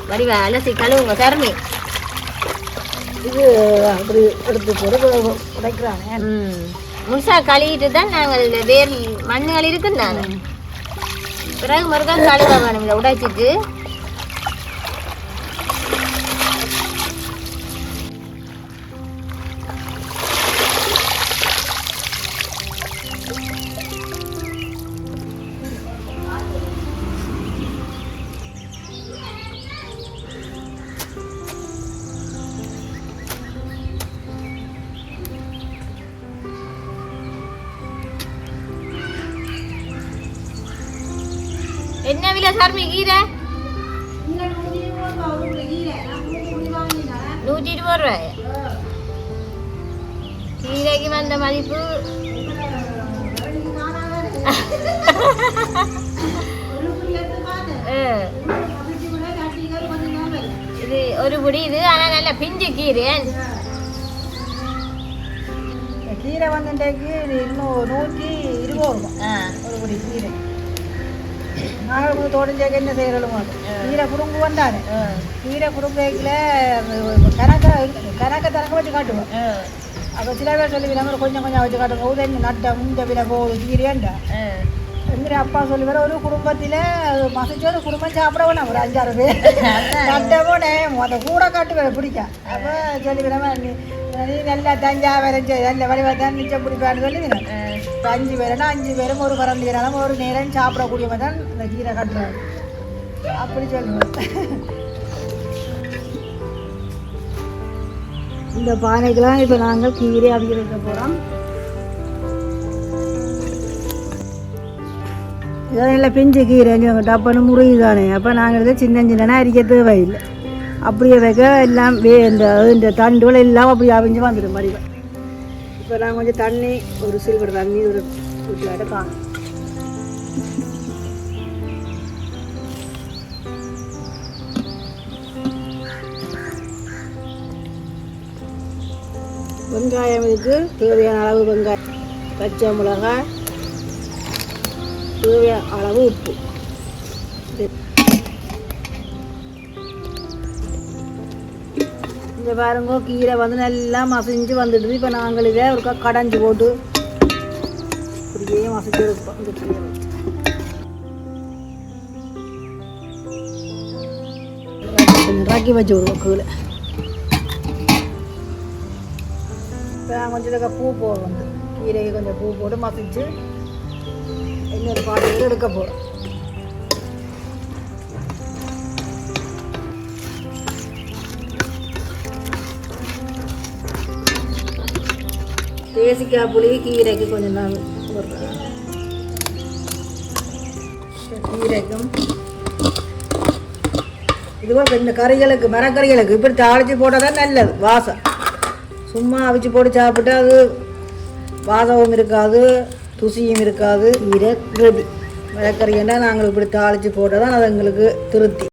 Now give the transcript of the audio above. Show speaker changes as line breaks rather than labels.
வடிவ அலசி கழுவுங்க தருமி.
இது அப்படி எடுத்து போட்டு உடைக்கிறாங்க.
முழுசா கழுவிட்டு தான் நாங்கள் வேர் மண்ணுகள் இருக்குன்னாங்க. பிறகு மறுக்கா கழுவ வேணும். இதை உடைச்சிட்டு என்ன விலை சார்மி கீரை? 120 ரூபாய். கீரைக்கு வந்த மதிப்பு இது ஒரு புடி. இது ஆனா நல்ல பிஞ்சு கீரை.
கீரை வந்துட்டேக்கு இன்னும் 120 ரூபாய் ஒரு புடி கீரை. நாங்கள் தோட்டஞ்சேக்க என்ன செய்கிறோம் கீரை குறும்பு வந்தாரு. கீரை குறும்பேக்கில் கணக்க தனக்க வச்சு காட்டுவோம். அப்போ சில பேர் சொல்லுவீங்க கொஞ்சம் கொஞ்சம் வச்சு காட்டுவோம். உதவி நட்ட இந்த விலை போகுது கீரையாண்டா எங்கிற அப்பா சொல்லி வர ஒரு குடும்பத்தில் மசிச்சு ஒரு குடும்பம் சாப்பிட வேணாம். ஒரு 5-6 பேர் நட்ட போனே அந்த கூட காட்டு பிடிக்கா. அப்போ சொல்லி விடாம நீ நல்லா தஞ்சா வரைஞ்சி நல்ல வடிவா தான் மிச்சம் பிடிப்பான்னு சொல்லி 5 பேருனா 5 பேரும் ஒரு பரண்டினாலும் ஒரு நேரம் சாப்பிடக்கூடியவன் தான் இந்த கீரை கட்டுறாரு. அப்படி சொல்லுவேன். இந்த பானைக்கெல்லாம் இப்போ நாங்கள் கீரை அவிக்க போகிறோம். இதெல்லாம் நல்லா பிஞ்சு கீரை டப்புன்னு முறியுதானே. அப்போ நாங்கள் இதை சின்ன சின்னனா அரிக்க தேவையில்லை. அப்படியே வைக்க எல்லாம் இந்த தண்டுகள் எல்லாம் அப்படி அவிஞ்சு வந்துடும் மாதிரி. இப்போ நான் கொஞ்சம் தண்ணி ஒரு சில்வர் தண்ணி ஒரு வீட்டில் காணும். வெங்காயம் இதுக்கு தேவையான அளவு வெங்காயம், பச்சை மிளகாய், தேவையான அளவு உப்பு. இந்த பாருங்க கீரை வந்து நல்லா மசிஞ்சு வந்துடுது. இப்போ நாங்கள் இதை ஒரு கடைஞ்சி போட்டு இப்படியே மசிச்சு எடுப்போம். இந்த கீரை ராக்கி வச்சு விடுவோம் கீழே. இப்போ நான் கொஞ்சம் பூ போடுறோம். கீரைக்கு கொஞ்சம் பூ போட்டு மசிச்சு இன்னொரு பாட்டில் எடுக்க போகிறோம். தேசிக்காய் புளி கீரைக்கு கொஞ்சம் நாள் போடுறேன். கீரைக்கும் இதுவும் இந்த கறிகளுக்கு மரக்கறிகளுக்கு இப்படி தாளித்து போட்டால் தான் நல்லது. வாசம் சும்மா அவிச்சு போட்டு சாப்பிட்டா அது வாசமும் இருக்காது, துசியும் இருக்காது. கீரை கிரேவி மரக்கறின்னா நாங்கள் இப்படி தாளித்து போட்டால் தான் அது எங்களுக்கு திருப்தி.